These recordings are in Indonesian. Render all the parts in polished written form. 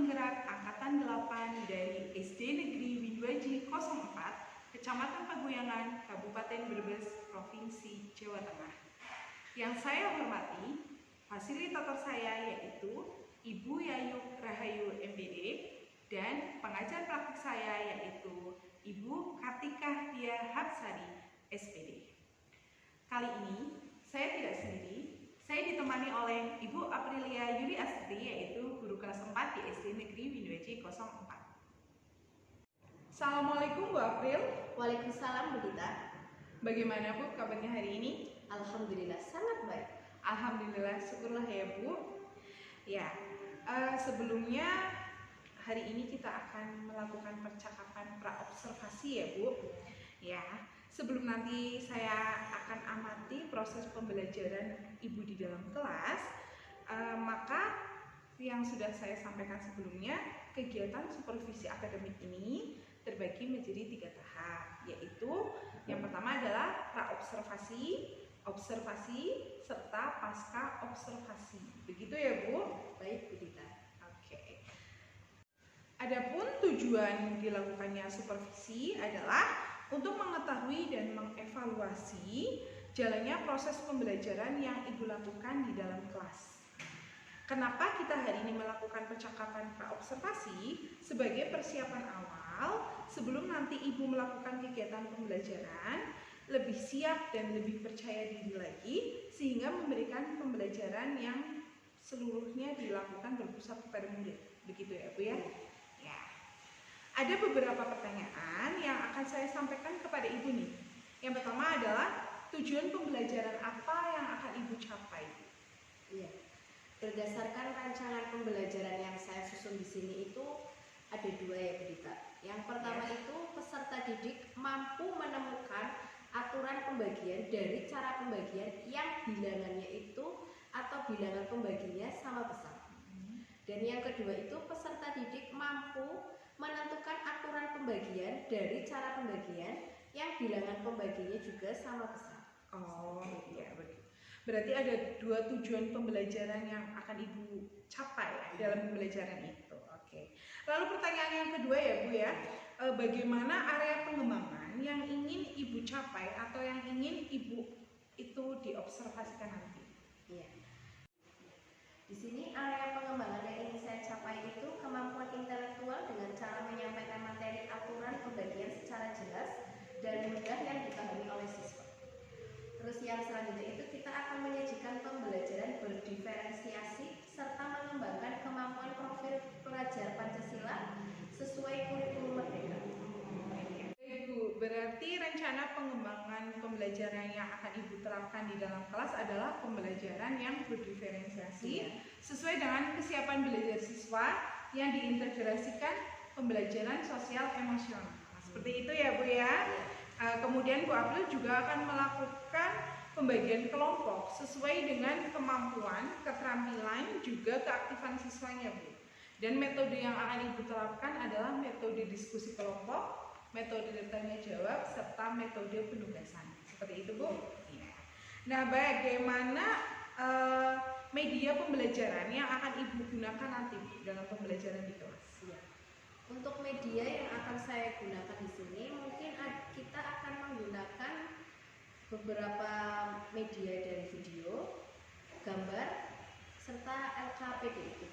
penggerak Angkatan 8 dari SD Negeri Widwaji 04, Kecamatan Paguyangan, Kabupaten Brebes, Provinsi Jawa Tengah. Yang saya hormati, fasilitator saya yaitu Ibu Yayuk Rahayu MPD dan pengajar praktik saya yaitu Ibu Kartika Dia Hapsari SPD. Kali ini saya tidak sendiri, saya ditemani oleh Ibu Aprilia Yuli Astri yaitu guru kelas 4 di SD Negeri Widwaji 04. Assalamualaikum Bu April. Waalaikumsalam Bu Dita. Bagaimana Bu kabarnya hari ini? Alhamdulillah sangat baik. Alhamdulillah, syukurlah ya Bu. Ya, sebelumnya hari ini kita akan melakukan percakapan praobservasi ya Bu. Ya, sebelum nanti saya akan amati proses pembelajaran Ibu di dalam kelas, maka yang sudah saya sampaikan sebelumnya, kegiatan supervisi akademik ini terbagi menjadi 3 tahap, yaitu yang pertama adalah praobservasi, observasi, serta pasca observasi. Begitu ya Bu? Baik Bu Dita. Oke. Adapun tujuan dilakukannya supervisi adalah untuk mengetahui dan mengevaluasi jalannya proses pembelajaran yang Ibu lakukan di dalam kelas. Kenapa kita hari ini melakukan percakapan praobservasi? Sebagai persiapan awal sebelum nanti Ibu melakukan kegiatan pembelajaran, lebih siap dan lebih percaya diri lagi sehingga memberikan pembelajaran yang seluruhnya dilakukan berpusat kepada murid. Begitu ya Bu ya? Ya. Ada beberapa pertanyaan yang akan saya sampaikan kepada Ibu nih. Yang pertama adalah tujuan pembelajaran apa yang akan Ibu capai? Iya. Berdasarkan rancangan pembelajaran yang saya susun di sini itu ada 2 ya Bu Dita. Yang pertama itu peserta didik mampu menemukan aturan pembagian dari cara pembagian yang bilangannya itu atau bilangan pembaginya sama besar. Dan yang kedua itu peserta didik mampu menentukan aturan pembagian dari cara pembagian yang bilangan pembagiannya juga sama besar. Oh iya begitu. Berarti ada 2 tujuan pembelajaran yang akan Ibu capai dalam pembelajaran itu. Oke. Lalu pertanyaan yang kedua ya Bu ya, bagaimana area pengembangan yang ingin Ibu capai atau yang ingin Ibu itu diobservasikan nanti? Iya. Di sini area pengembangan yang ingin saya capai itu kemampuan intelektual dengan cara menyampaikan materi aturan pembagian secara jelas dan mudah yang dipahami oleh siswa. Terus yang selanjutnya itu kita akan menyajikan pembelajaran berdiferensiasi serta mengembangkan kemampuan profil pelajar Pancasila sesuai kurikulum Merdeka. Ibu, berarti rencana pengembangan pembelajaran yang akan Ibu terapkan di dalam kelas adalah pembelajaran yang berdiferensiasi sesuai dengan kesiapan belajar siswa yang diintegrasikan pembelajaran sosial emosional. Seperti itu ya Bu ya. Kemudian Bu April juga akan melakukan pembagian kelompok sesuai dengan kemampuan, keterampilan, juga keaktifan siswanya Bu. Dan metode yang akan Ibu terapkan adalah metode diskusi kelompok, metode tanya jawab, serta metode penugasan. Seperti itu Bu. Ya. Nah, bagaimana media pembelajaran yang akan Ibu gunakan nanti Bu, dalam pembelajaran di kelas? Ya. Untuk media yang akan saya gunakan di sini mungkin kita akan menggunakan beberapa media dari video, gambar, serta LKPD itu.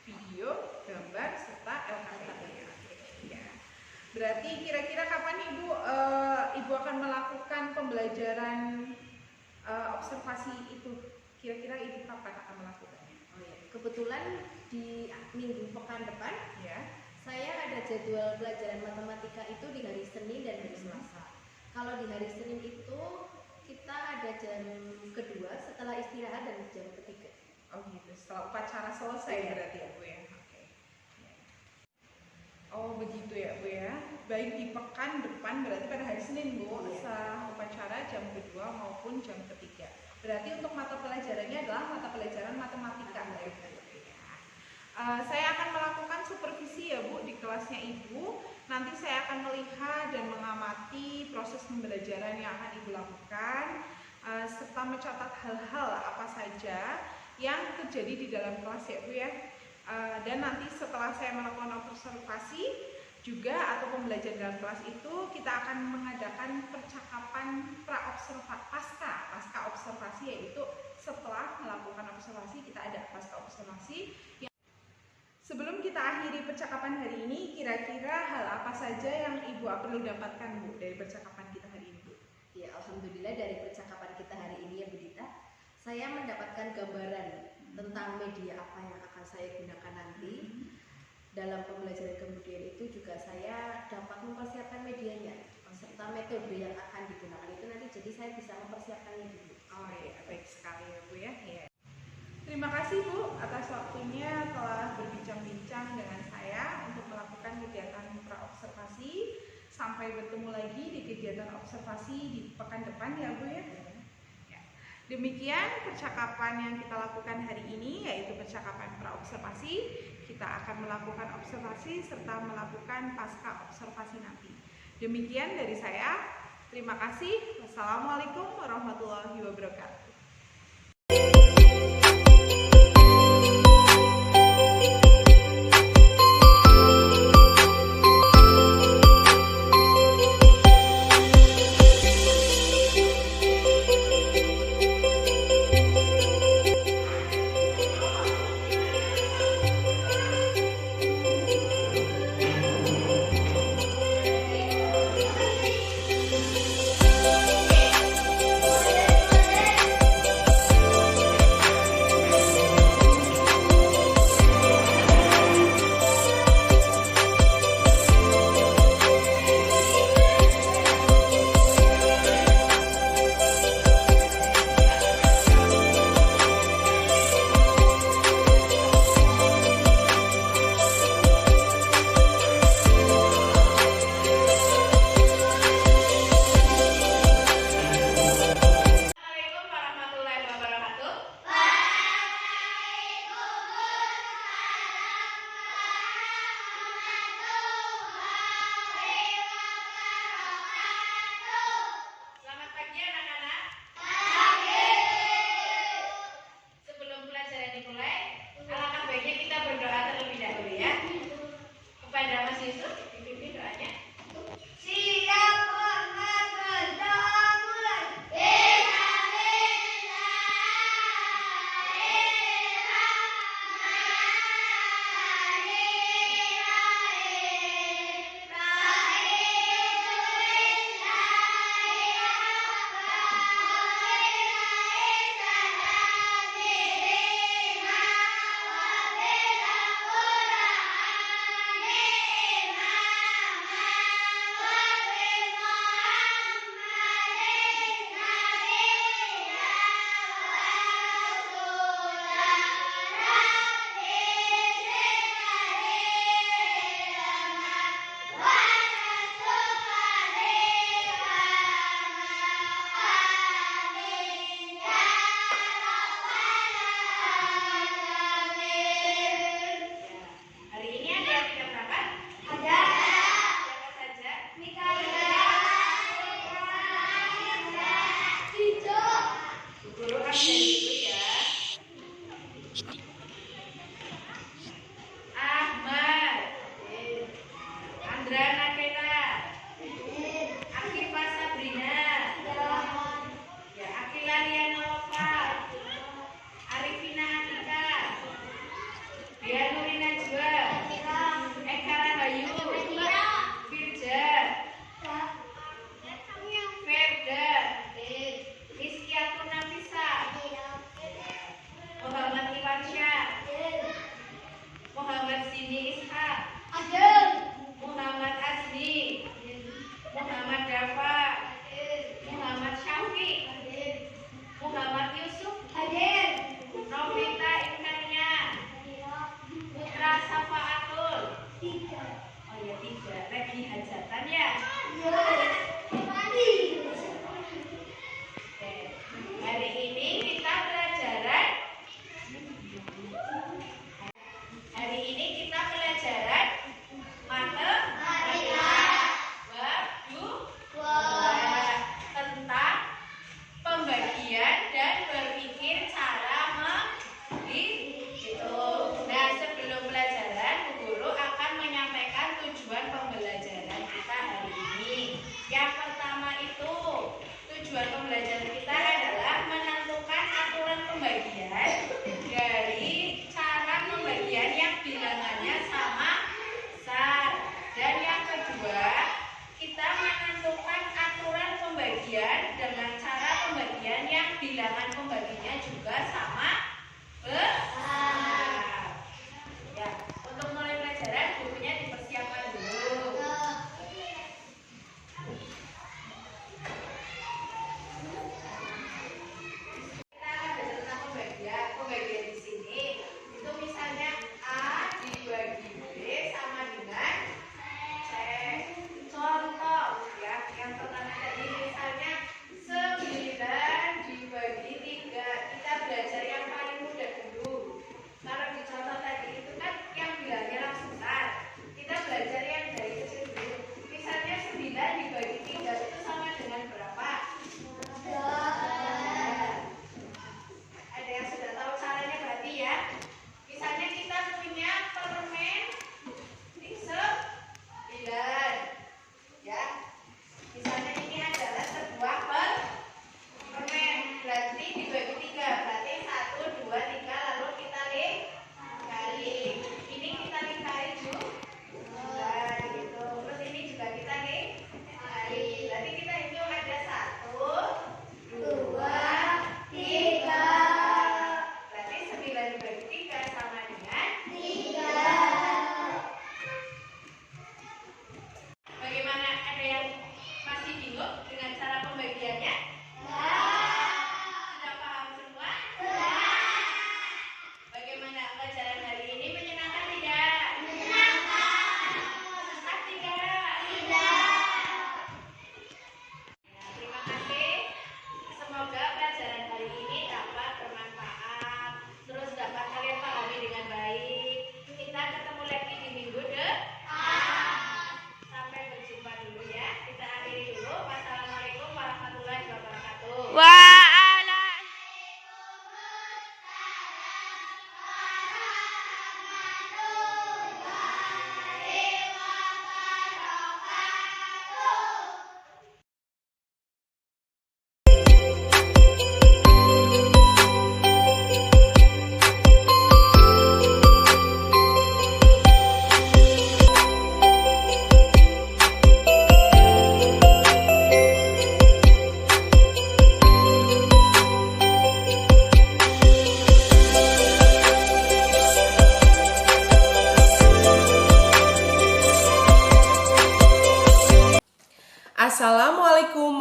Video, gambar, serta LKPD. Ya. Berarti kira-kira kapan Ibu akan melakukan pembelajaran observasi itu? Kira-kira Ibu kapan akan melakukannya? Oh ya, kebetulan di minggu pekan depan Ya. saya ada jadwal pelajaran matematika itu di hari Senin dan hari Selasa. Kalau di hari Senin itu kita ada jam kedua setelah istirahat dan jam ketiga. Oh gitu, setelah upacara selesai Ya. berarti ya Bu ya. Oke. Oh begitu ya Bu ya. Baik di pekan depan berarti pada hari Senin Bu, setelah upacara jam kedua maupun jam ketiga. Berarti untuk mata pelajarannya adalah mata pelajaran matematika ya. Saya akan melakukan supervisi ya Bu di kelasnya Ibu. Nanti saya akan melihat dan mengamati proses pembelajaran yang akan Ibu lakukan, serta mencatat hal-hal apa saja yang terjadi di dalam kelas ya Bu ya. Dan nanti setelah saya melakukan observasi juga atau pembelajaran dalam kelas itu, kita akan mengadakan percakapan pasca observasi, yaitu setelah melakukan observasi kita ada pasca observasi. Sebelum kita akhiri percakapan hari ini, kira-kira hal apa saja yang Ibu perlu dapatkan, Bu, dari percakapan kita hari ini, Bu? Ya, alhamdulillah dari percakapan kita hari ini ya Bu Dita, saya mendapatkan gambaran tentang media apa yang akan saya gunakan nanti. Dalam pembelajaran kemudian itu juga saya dapat mempersiapkan medianya serta metode yang akan digunakan itu nanti, jadi saya bisa mempersiapkannya dulu. Oh iya, baik sekali ya Bu ya. Terima kasih Bu atas waktunya telah berbincang-bincang dengan saya untuk melakukan kegiatan praobservasi. Sampai bertemu lagi di kegiatan observasi di pekan depan ya Bu ya. Demikian percakapan yang kita lakukan hari ini, yaitu percakapan praobservasi. Kita akan melakukan observasi serta melakukan pasca observasi nanti. Demikian dari saya. Terima kasih. Wassalamualaikum warahmatullahi wabarakatuh.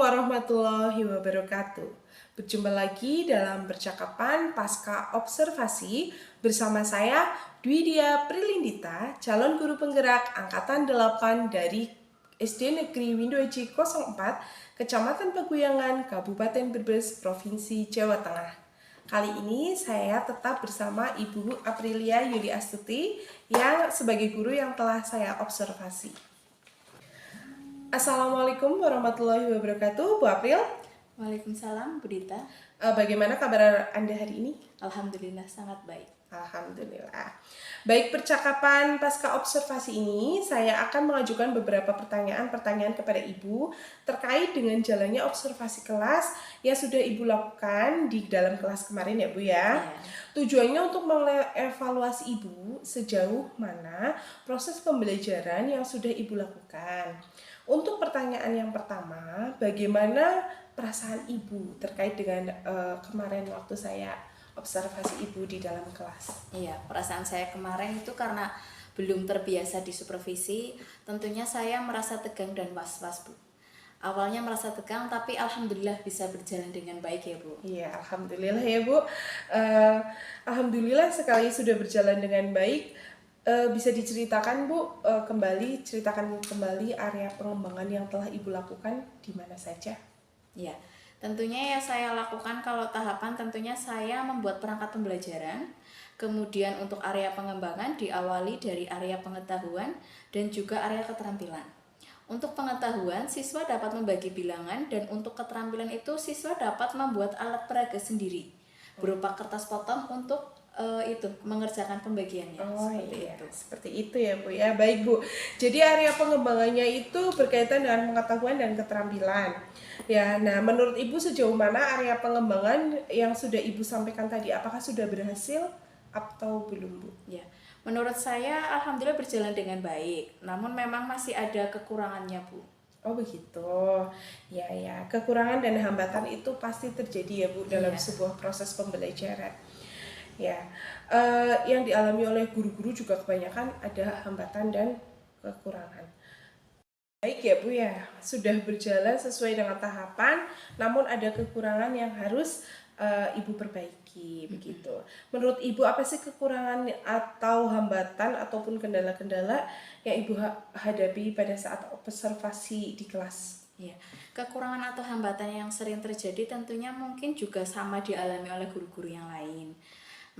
warahmatullahi wabarakatuh. Berjumpa lagi dalam percakapan pasca observasi bersama saya Dwidia Prilindita, calon guru penggerak angkatan 8 dari SD Negeri Windoaji 04, Kecamatan Peguyangan, Kabupaten Brebes, Provinsi Jawa Tengah. Kali ini saya tetap bersama Ibu Aprilia Yuli Astuti yang sebagai guru yang telah saya observasi. Assalamualaikum warahmatullahi wabarakatuh, Bu April. Waalaikumsalam, Bu Dita. Bagaimana kabar Anda hari ini? Alhamdulillah sangat baik. Alhamdulillah. Baik, percakapan pasca observasi ini saya akan mengajukan beberapa pertanyaan kepada Ibu terkait dengan jalannya observasi kelas yang sudah Ibu lakukan di dalam kelas kemarin ya Bu ya. Tujuannya untuk mengevaluasi Ibu sejauh mana proses pembelajaran yang sudah Ibu lakukan. Untuk pertanyaan yang pertama, bagaimana perasaan Ibu terkait dengan kemarin waktu saya observasi Ibu di dalam kelas? Iya, perasaan saya kemarin itu karena belum terbiasa di supervisi, tentunya saya merasa tegang dan was-was, Bu. Awalnya merasa tegang, tapi alhamdulillah bisa berjalan dengan baik ya, Bu. Iya, alhamdulillah ya Bu. Alhamdulillah sekali sudah berjalan dengan baik. Bisa diceritakan Bu, ceritakan kembali area pengembangan yang telah Ibu lakukan di mana saja? Ya, tentunya ya saya lakukan kalau tahapan tentunya saya membuat perangkat pembelajaran. Kemudian untuk area pengembangan diawali dari area pengetahuan dan juga area keterampilan. Untuk pengetahuan, siswa dapat membagi bilangan dan untuk keterampilan itu siswa dapat membuat alat peraga sendiri berupa kertas potong untuk mengerjakan pembagiannya. Seperti itu ya Bu ya. Baik Bu. Jadi area pengembangannya itu berkaitan dengan pengetahuan dan keterampilan. Ya, nah menurut Ibu sejauh mana area pengembangan yang sudah Ibu sampaikan tadi, apakah sudah berhasil atau belum Bu? Ya, menurut saya alhamdulillah berjalan dengan baik. Namun memang masih ada kekurangannya Bu. Oh begitu. Ya, kekurangan dan hambatan itu pasti terjadi ya Bu dalam sebuah proses pembelajaran. Ya, yang dialami oleh guru-guru juga kebanyakan ada hambatan dan kekurangan. Baik ya Bu ya, sudah berjalan sesuai dengan tahapan, namun ada kekurangan yang harus Ibu perbaiki begitu. Menurut Ibu apa sih kekurangan atau hambatan ataupun kendala-kendala yang Ibu hadapi pada saat observasi di kelas? Ya, kekurangan atau hambatan yang sering terjadi tentunya mungkin juga sama dialami oleh guru-guru yang lain.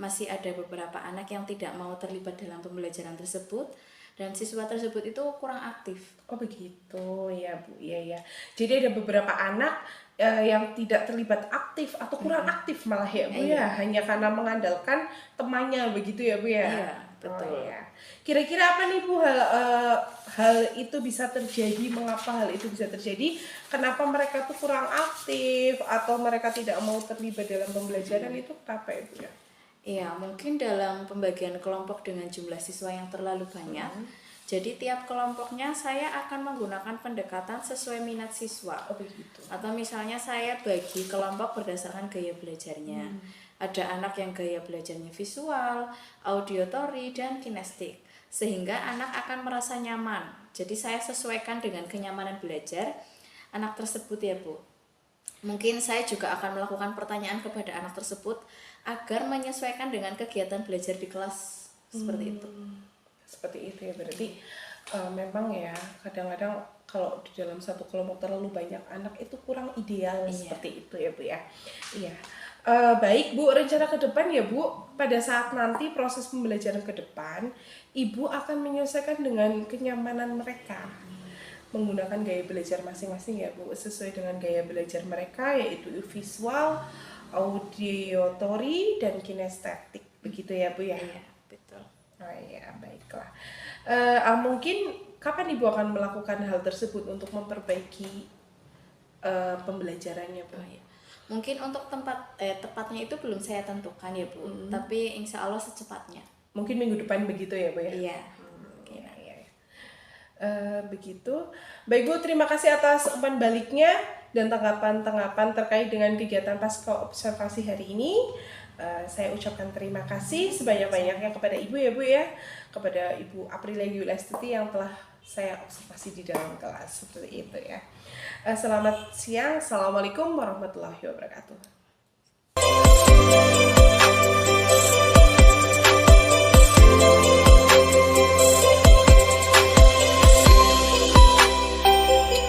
Masih ada beberapa anak yang tidak mau terlibat dalam pembelajaran tersebut dan siswa tersebut itu kurang aktif. Oh begitu ya Bu, iya. Jadi ada beberapa anak yang tidak terlibat aktif atau kurang aktif malah ya Bu ya, hanya karena mengandalkan temannya begitu ya Bu ya. Iya, betul. Oh, ya. Kira-kira apa nih Bu hal itu bisa terjadi? Mengapa hal itu bisa terjadi? Kenapa mereka tuh kurang aktif atau mereka tidak mau terlibat dalam pembelajaran itu kenapa ya Bu ya? Iya, mungkin dalam pembagian kelompok dengan jumlah siswa yang terlalu banyak. Jadi tiap kelompoknya saya akan menggunakan pendekatan sesuai minat siswa. Oh begitu. Atau misalnya saya bagi kelompok berdasarkan gaya belajarnya. Ada anak yang gaya belajarnya visual, auditory, dan kinestik. Sehingga anak akan merasa nyaman. Jadi saya sesuaikan dengan kenyamanan belajar anak tersebut ya Bu. Mungkin saya juga akan melakukan pertanyaan kepada anak tersebut agar menyesuaikan dengan kegiatan belajar di kelas seperti itu. Seperti itu ya, berarti memang ya kadang-kadang kalau di dalam satu kelompok terlalu banyak anak itu kurang ideal. Seperti itu ya Bu ya. Iya. Baik Bu, rencana ke depan ya Bu, pada saat nanti proses pembelajaran ke depan, Ibu akan menyesuaikan dengan kenyamanan mereka menggunakan gaya belajar masing-masing ya Bu, sesuai dengan gaya belajar mereka yaitu visual, auditory, dan kinestetik begitu ya Bu ya. Iya, betul. Oh iya, baiklah. Mungkin kapan Ibu akan melakukan hal tersebut untuk memperbaiki pembelajarannya Bu? Oh, iya. Mungkin untuk tepatnya itu belum saya tentukan ya Bu, tapi insya Allah secepatnya. Mungkin minggu depan begitu ya Bu ya? Iya. Begitu. Baik Bu, terima kasih atas umpan baliknya dan tanggapan-tanggapan terkait dengan kegiatan pasca observasi hari ini. Saya ucapkan terima kasih sebanyak-banyaknya kepada Ibu ya Bu ya, kepada Ibu Aprilia Yuli Astuti yang telah saya observasi di dalam kelas seperti itu ya. Selamat siang, assalamualaikum warahmatullahi wabarakatuh.